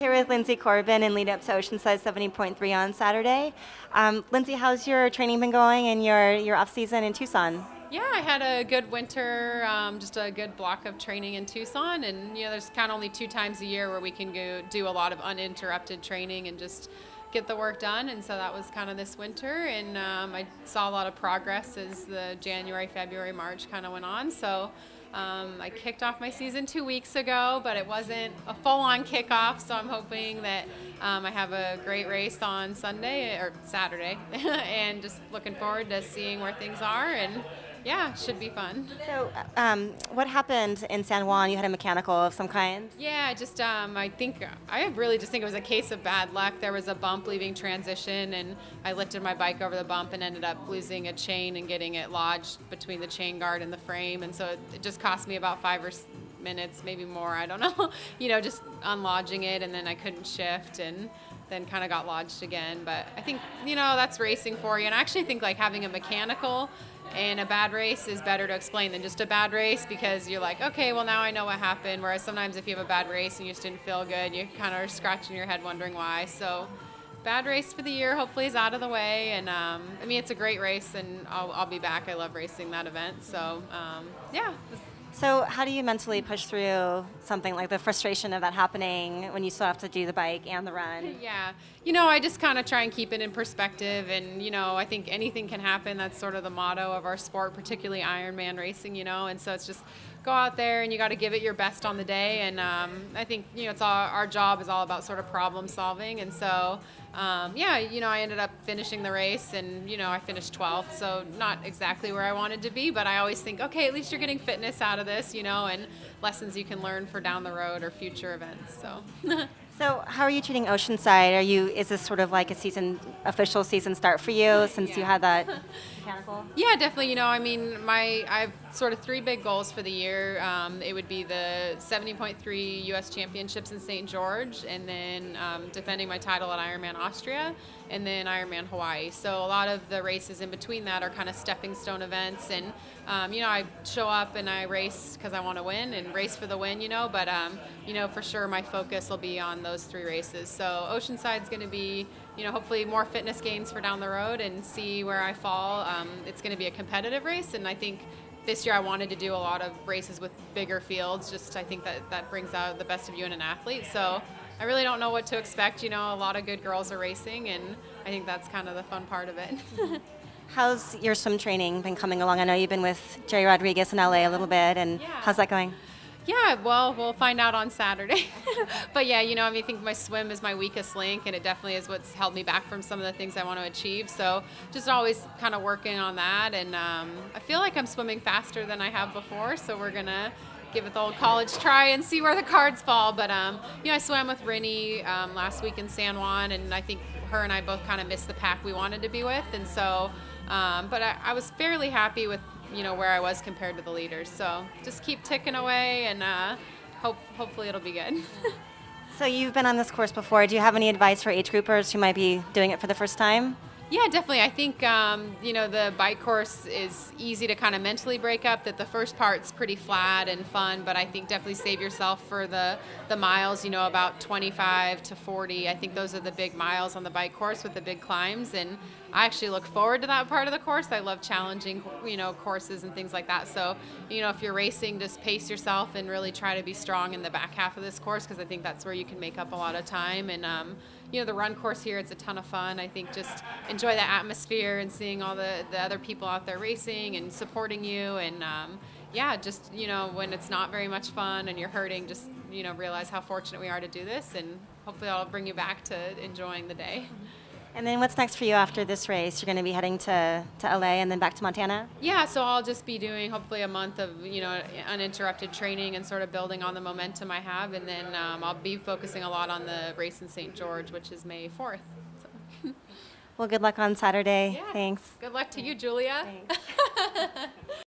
Here with Linsey Corbin and lead up to Oceanside 70.3 on Saturday. Linsey, how's your training been going and your off season in Tucson? Yeah, I had a good winter, just a good block of training in Tucson, and there's kind of only 2 times a year where we can go do a lot of uninterrupted training and just get the work done, and so that was kind of this winter, and I saw a lot of progress as the January, February, March kind of went on. So I kicked off my season 2 weeks ago, but it wasn't a full-on kickoff, so I'm hoping that I have a great race on Sunday or Saturday and just looking forward to seeing where things are, and yeah, it should be fun. So, what happened in San Juan? You had a mechanical of some kind? Yeah, just I really just think it was a case of bad luck. There was a bump leaving transition, and I lifted my bike over the bump and ended up losing a chain and getting it lodged between the chain guard and the frame, and so it just cost me about 5 minutes, maybe more, I don't know, just unlodging it, and then I couldn't shift, and then kind of got lodged again. But I think, that's racing for you, and I actually think like having a mechanical and a bad race is better to explain than just a bad race, because you're like, okay, well now I know what happened. Whereas sometimes if you have a bad race and you just didn't feel good, you kind of are scratching your head wondering why. So bad race for the year hopefully is out of the way, and it's a great race, and I'll be back. I love racing that event. So yeah. So, how do you mentally push through something like the frustration of that happening when you still have to do the bike and the run? Yeah, I just kind of try and keep it in perspective, and I think anything can happen. That's sort of the motto of our sport, particularly Ironman racing. And so it's just go out there and you got to give it your best on the day. And I think it's our job is all about sort of problem solving, and so. I ended up finishing the race, and I finished 12th, so not exactly where I wanted to be, but I always think, okay, at least you're getting fitness out of this, and lessons you can learn for down the road or future events. So. So, how are you treating Oceanside? Is this sort of like a official season start for you since you had that mechanical? Yeah, definitely. I have sort of 3 big goals for the year. It would be the 70.3 U.S. Championships in St. George, and then defending my title at Ironman Austria, and then Ironman Hawaii. So a lot of the races in between that are kind of stepping stone events, and I show up and I race because I want to win and race for the win, but for sure my focus will be on those 3 races. So Oceanside's going to be, hopefully more fitness gains for down the road and see where I fall. It's going to be a competitive race, and I think this year I wanted to do a lot of races with bigger fields. Just I think that brings out the best of you in an athlete. So I really don't know what to expect. A lot of good girls are racing, and I think that's kind of the fun part of it. How's your swim training been coming along? I know you've been with Jerry Rodriguez in LA a little bit, and Yeah. how's that going? Yeah, well, we'll find out on Saturday. But yeah, I think my swim is my weakest link, and it definitely is what's held me back from some of the things I want to achieve. So just always kind of working on that, and I feel like I'm swimming faster than I have before, so we're going to give it the old college try and see where the cards fall. But, I swam with Rinny last week in San Juan, and I think her and I both kind of missed the pack we wanted to be with, and so, but I was fairly happy with where I was compared to the leaders. So just keep ticking away, and hopefully it'll be good. So you've been on this course before. Do you have any advice for age groupers who might be doing it for the first time? Yeah, definitely. I think, the bike course is easy to kind of mentally break up, that the first part's pretty flat and fun, but I think definitely save yourself for the miles, about 25 to 40. I think those are the big miles on the bike course with the big climbs, and I actually look forward to that part of the course. I love challenging, courses and things like that. So, if you're racing, just pace yourself and really try to be strong in the back half of this course, because I think that's where you can make up a lot of time. And, the run course here, it's a ton of fun. I think just enjoy the atmosphere and seeing all the other people out there racing and supporting you. And, just, when it's not very much fun and you're hurting, just, realize how fortunate we are to do this. And hopefully I'll bring you back to enjoying the day. And then what's next for you after this race? You're going to be heading to LA and then back to Montana? Yeah, so I'll just be doing hopefully a month of, uninterrupted training and sort of building on the momentum I have. And then I'll be focusing a lot on the race in St. George, which is May 4th. So. Well, good luck on Saturday. Yeah. Thanks. Good luck to you, Julia. Thanks.